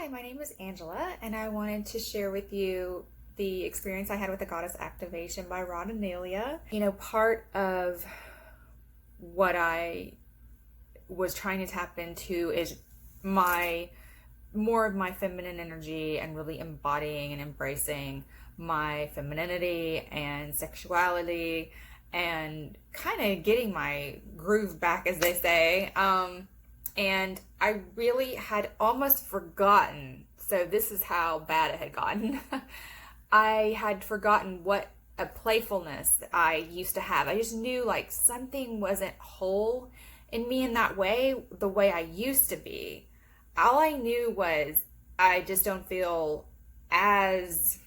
Hi, my name is Angela, and I wanted to share with you the experience I had with the Goddess Activation by Radhaa Nilia. Part of what I was trying to tap into is more of my feminine energy and really embodying and embracing my femininity and sexuality and kind of getting my groove back, as they say. And I really had almost forgotten, so this is how bad it had gotten. I had forgotten what a playfulness I used to have. I just knew like something wasn't whole in me in that way, the way I used to be. All I knew was I just don't feel as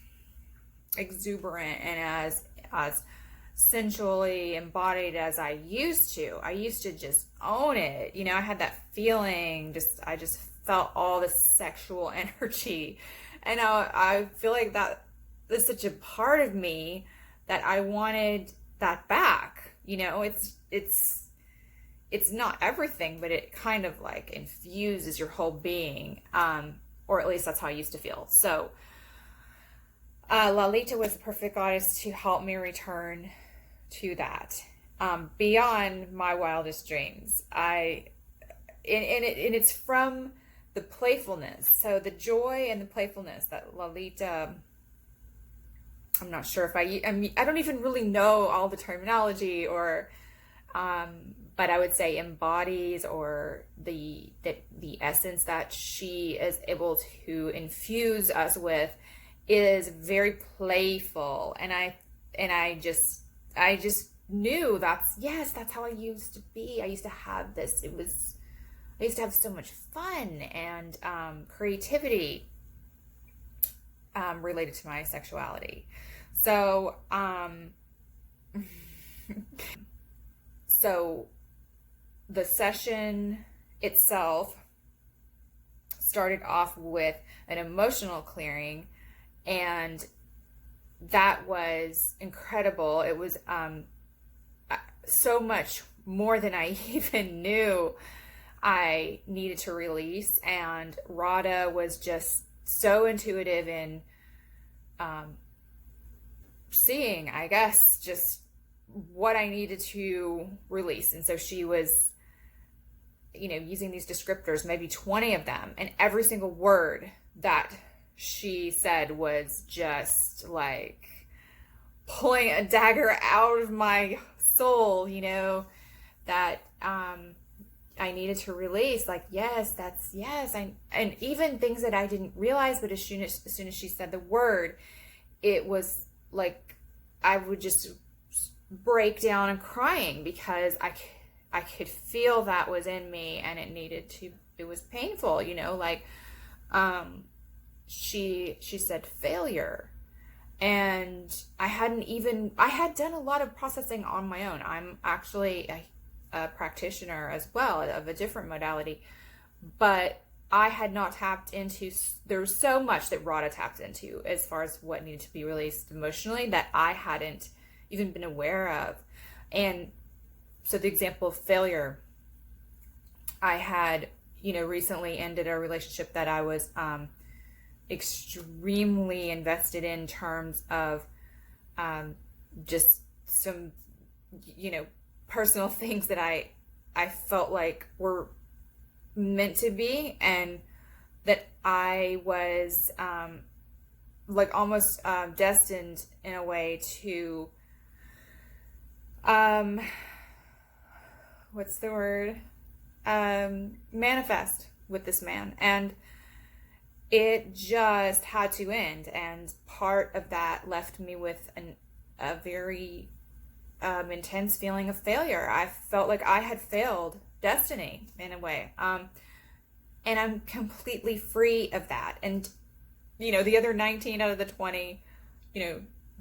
exuberant and as sensually embodied as I used to. I used to just own it. I had that feeling, I just felt all this sexual energy. And I feel like that is such a part of me that I wanted that back. It's not everything, but it kind of like infuses your whole being. Or at least that's how I used to feel. So Lalitah was the perfect goddess to help me return to that, beyond my wildest dreams. It's from the playfulness. So the joy and the playfulness that Lalitah, I'm not sure if I don't even really know all the terminology but I would say embodies, or the essence that she is able to infuse us with is very playful. And I just knew that's how I used to be. I used to have this. I used to have so much fun and creativity related to my sexuality. So so the session itself started off with an emotional clearing, and that was incredible. It was so much more than I even knew I needed to release. And Radha was just so intuitive in seeing, I guess, just what I needed to release. And so she was, using these descriptors, maybe 20 of them, and every single word that she said was just like pulling a dagger out of my soul, that I needed to release. Like, yes, that's yes. And even things that I didn't realize, but as soon as she said the word, it was like I would just break down and crying, because I could feel that was in me, and it was painful, she said failure. And I had done a lot of processing on my own. I'm actually a practitioner as well of a different modality, but I had not tapped into, there was so much that Radha tapped into as far as what needed to be released emotionally that I hadn't even been aware of. And so the example of failure, I had, recently ended a relationship that I was extremely invested in terms of just some, personal things that I felt like were meant to be, and that I was like almost destined in a way to what's the word? Manifest with this man. And it just had to end. And part of that left me with a very intense feeling of failure. I felt like I had failed destiny in a way. And I'm completely free of that. And, the other 19 out of the 20,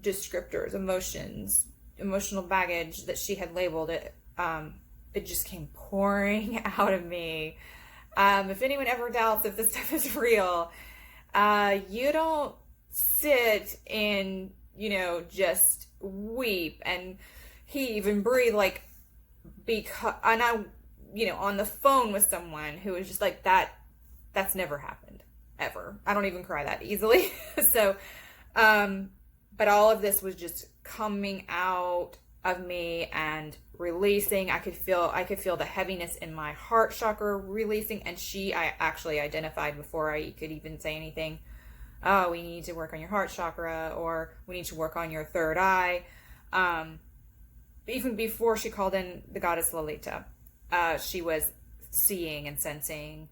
descriptors, emotional baggage that she had labeled it, it just came pouring out of me. If anyone ever doubts if this stuff is real, you don't sit and, just weep. And he even breathed like, and I, on the phone with someone who was just like, that's never happened. ever. I don't even cry that easily. So, but all of this was just coming out of me and releasing. I could feel the heaviness in my heart chakra releasing. And I actually identified before I could even say anything. Oh, we need to work on your heart chakra, or we need to work on your third eye. Even before she called in the goddess Lalitah, she was seeing and sensing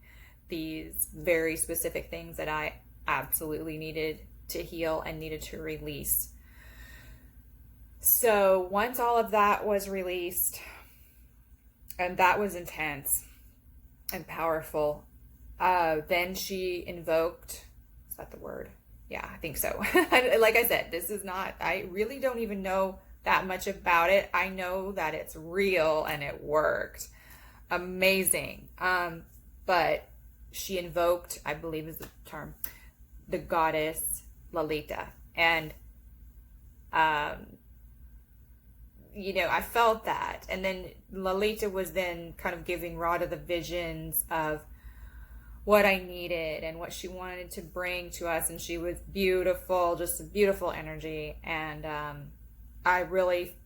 these very specific things that I absolutely needed to heal and needed to release. So once all of that was released, and that was intense and powerful, then she invoked, is that the word? Yeah, I think so. Like I said, I really don't even know that much about it. I know that it's real and it worked. Amazing. But she invoked, I believe is the term, the goddess Lalitah. And, I felt that. And then Lalitah was then kind of giving Radha the visions of what I needed and what she wanted to bring to us. And she was beautiful, just a beautiful energy. And I really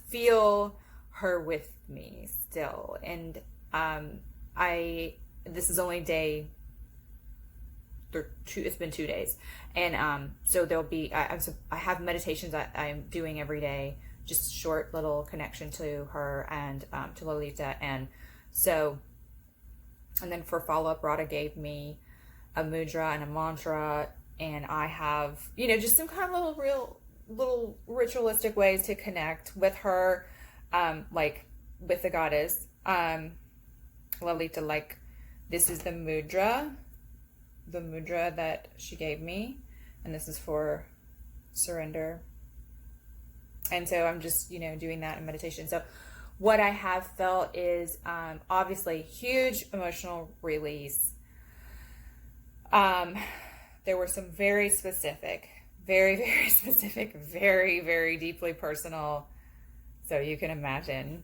feel her with me still. And this is only day it's been 2 days. And so there'll be, I have meditations that I'm doing every day, just short little connection to her and to Lalitah. And so, and then for follow-up, Radha gave me a mudra and a mantra, and I have, just some kind of little ritualistic ways to connect with her, like with the goddess, Lalitah. Like, this is the mudra that she gave me, and this is for surrender. And so I'm just, doing that in meditation. So what I have felt is obviously huge emotional release. There were some very specific, very, very specific, very, very deeply personal, so you can imagine,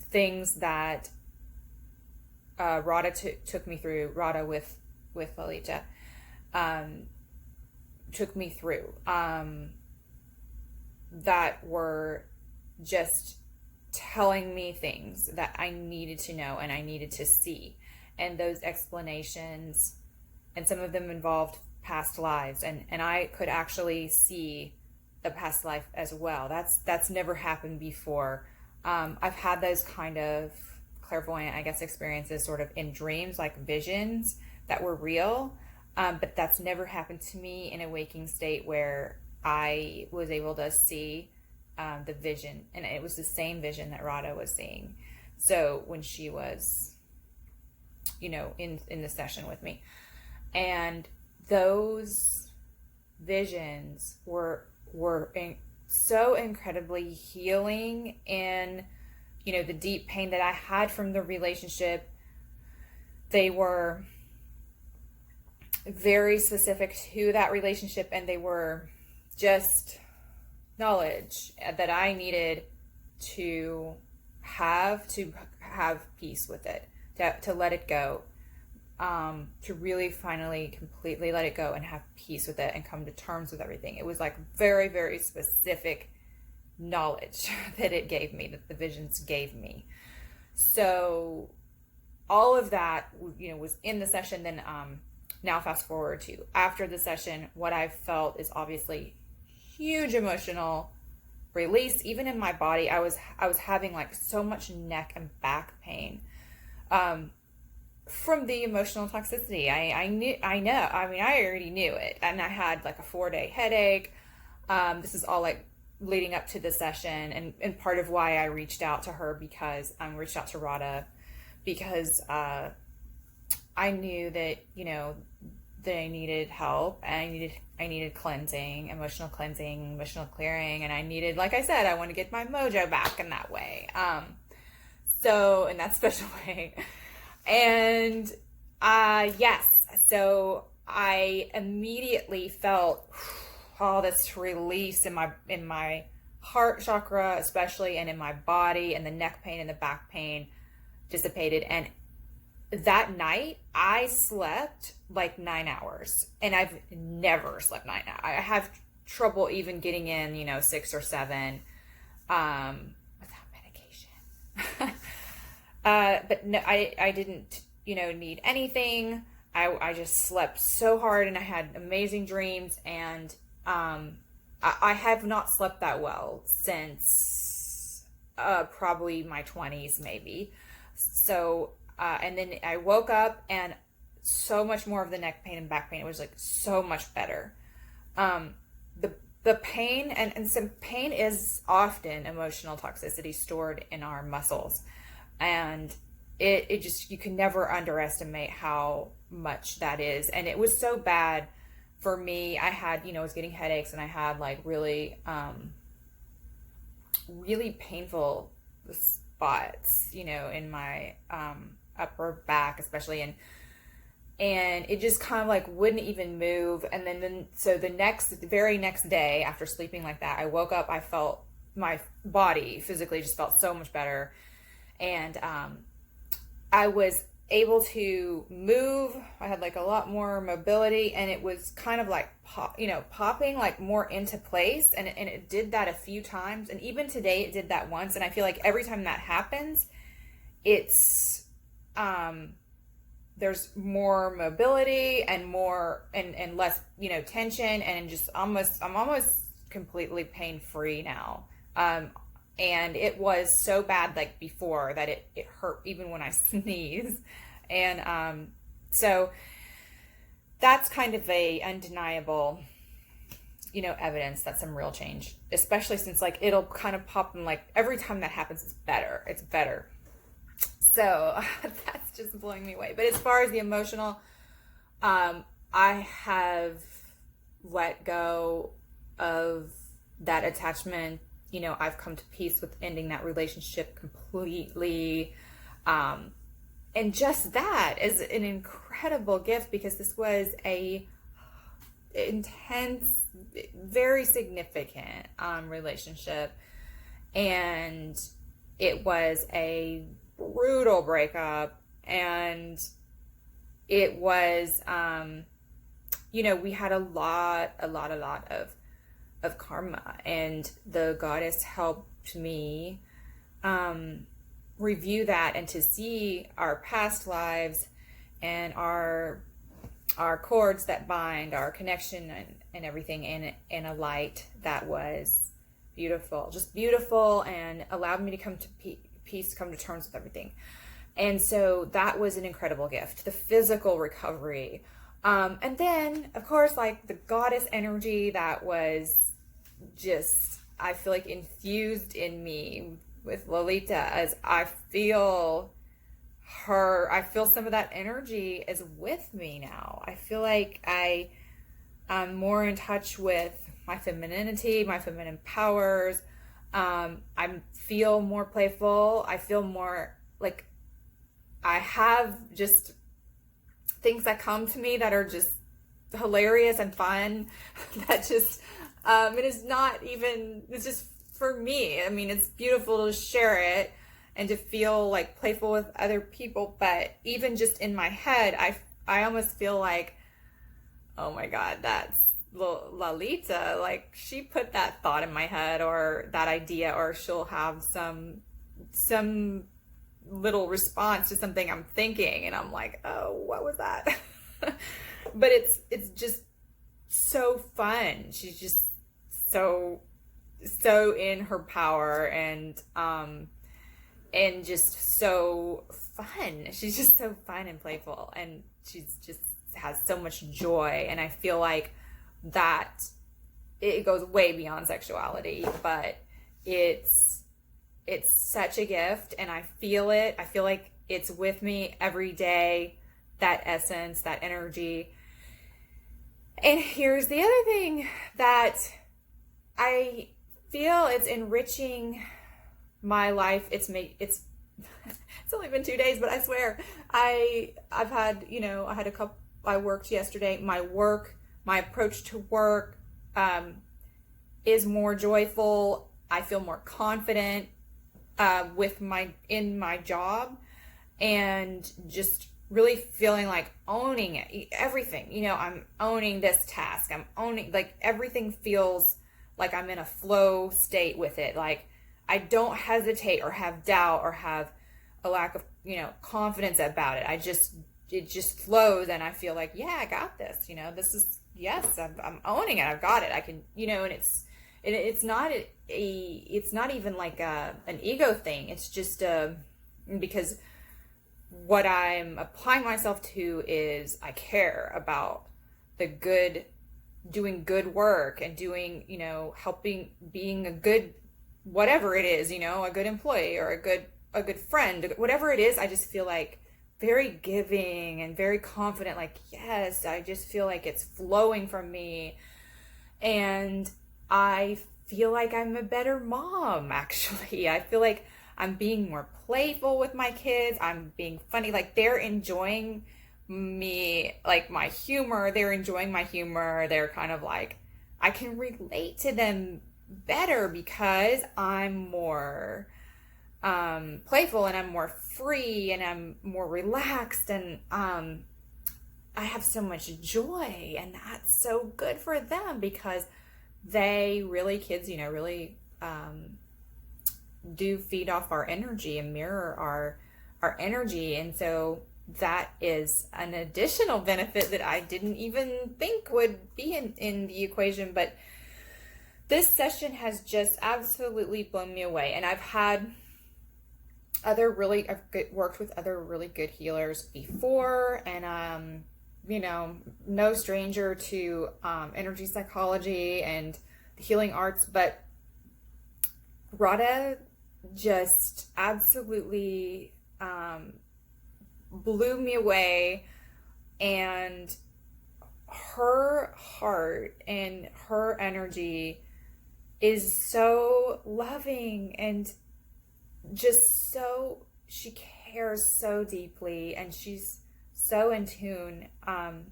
things that Radha took me through, Radha with Lalitah, took me through, that were just telling me things that I needed to know and I needed to see. And those explanations, and some of them involved past lives, and I could actually see the past life as well. That's never happened before. I've had those kind of clairvoyant, I guess, experiences sort of in dreams, like visions that were real, but that's never happened to me in a waking state where I was able to see the vision, and it was the same vision that Radha was seeing. So when she was, in the session with me, and those visions were so incredibly healing in, the deep pain that I had from the relationship. They were very specific to that relationship, and they were just knowledge that I needed to have peace with it, to let it go, to really finally completely let it go and have peace with it and come to terms with everything. It was like very, very specific knowledge that it gave me, that the visions gave me. So all of that, was in the session. Then now fast forward to after the session, what I felt is obviously huge emotional release. Even in my body, I was having like so much neck and back pain from the emotional toxicity. I already knew it, and I had like a 4-day headache. This is all like leading up to the session, and part of why I reached out to her, because reached out to Radha, because I knew that that I needed help, and I needed cleansing, emotional clearing, and I needed, like I said, I want to get my mojo back in that way. So in that special way. And yes, so I immediately felt all this release in my heart chakra, especially, and in my body, and the neck pain and the back pain dissipated. And that night I slept like 9 hours, and I've never slept 9 hours. I have trouble even getting in, 6 or 7, without medication. But no, I didn't, need anything. I just slept so hard, and I had amazing dreams, and I have not slept that well since probably my 20s, maybe. So, and then I woke up, and so much more of the neck pain and back pain. It was like so much better. The pain, and some pain is often emotional toxicity stored in our muscles. And it just, you can never underestimate how much that is. And it was so bad for me. I had, I was getting headaches, and I had like really, really painful spots, in my upper back, especially. And it just kind of like wouldn't even move. And then so the very next day after sleeping like that, I woke up, I felt my body physically just felt so much better. And I was able to move. I had like a lot more mobility, and it was kind of like popping like more into place. And it did that a few times. And even today it did that once. And I feel like every time that happens, it's, there's more mobility and more and less, tension, and just I'm almost completely pain free now. And it was so bad like before that it hurt even when I sneeze. And so that's kind of a undeniable, evidence that some real change, especially since like it'll kind of pop, and like every time that happens, it's better. So that's just blowing me away. But as far as the emotional, I have let go of that attachment. I've come to peace with ending that relationship completely. And just that is an incredible gift, because this was a intense, very significant relationship. And it was a brutal breakup, and it was we had a lot of karma, and the goddess helped me review that, and to see our past lives and our cords that bind, our connection and everything in a light that was beautiful, just beautiful, and allowed me to come to peace, come to terms with everything. And so that was an incredible gift, the physical recovery. And then, of course, like the goddess energy that was just, I feel like, infused in me with Lalitah, as I feel some of that energy is with me now. I feel like I'm more in touch with my femininity, my feminine powers. I feel more playful. I feel more like I have just things that come to me that are just hilarious and fun. That just, it's just for me. I mean, it's beautiful to share it and to feel like playful with other people. But even just in my head, I almost feel like, oh my God, that's Lalitah, like she put that thought in my head, or that idea, or she'll have some little response to something I'm thinking, and I'm like, oh, what was that? But it's just so fun. She's just so in her power, and just so fun. She's just so fun and playful, and she's just has so much joy. And I feel like that it goes way beyond sexuality, but it's such a gift, and I feel it. I feel like it's with me every day, that essence, that energy. And here's the other thing that I feel it's enriching my life. It's only been 2 days, but I swear I've had, I had a couple, I worked yesterday. My approach to work is more joyful. I feel more confident in my job, and just really feeling like owning it, everything. I'm owning this task. I'm owning, like, everything feels like I'm in a flow state with it. Like, I don't hesitate or have doubt or have a lack of, confidence about it. It just flows, and I feel like, yeah, I got this. This is, yes, I'm owning it. I've got it. I can, and it's not it's not even like an ego thing. It's just because what I'm applying myself to is I care about the good, doing good work and doing, helping, being a good, whatever it is, a good employee or a good friend, whatever it is. I just feel like very giving and very confident, like, yes, I just feel like it's flowing from me. And I feel like I'm a better mom, actually. I feel like I'm being more playful with my kids. I'm being funny. Like, they're enjoying me, like, my humor. They're enjoying my humor. They're kind of like, I can relate to them better because I'm more playful, and I'm more free, and I'm more relaxed, and I have so much joy, and that's so good for them because they really, kids, really do feed off our energy and mirror our energy. And so that is an additional benefit that I didn't even think would be in the equation. But this session has just absolutely blown me away. And I've worked with other really good healers before, and no stranger to energy psychology and the healing arts, but Radhaa just absolutely blew me away, and her heart and her energy is so loving, and just so, she cares so deeply, and she's so in tune. I'm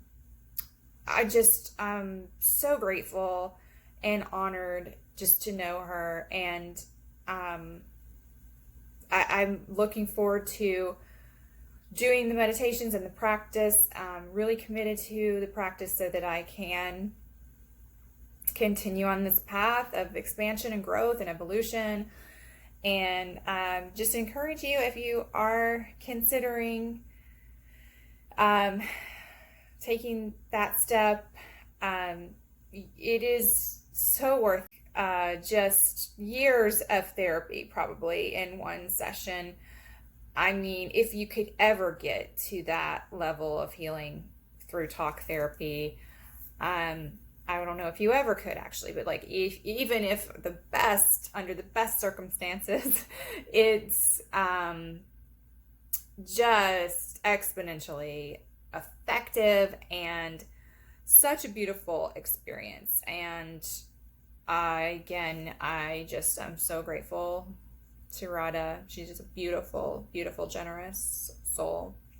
so grateful and honored just to know her, and I'm looking forward to doing the meditations and the practice. I'm really committed to the practice so that I can continue on this path of expansion and growth and evolution. And just encourage you, if you are considering taking that step, it is so worth just years of therapy, probably in one session. I mean, if you could ever get to that level of healing through talk therapy, I don't know if you ever could, actually, but like, even if under the best circumstances, it's just exponentially effective and such a beautiful experience. And I'm so grateful to Radhaa. She's just a beautiful, beautiful, generous soul.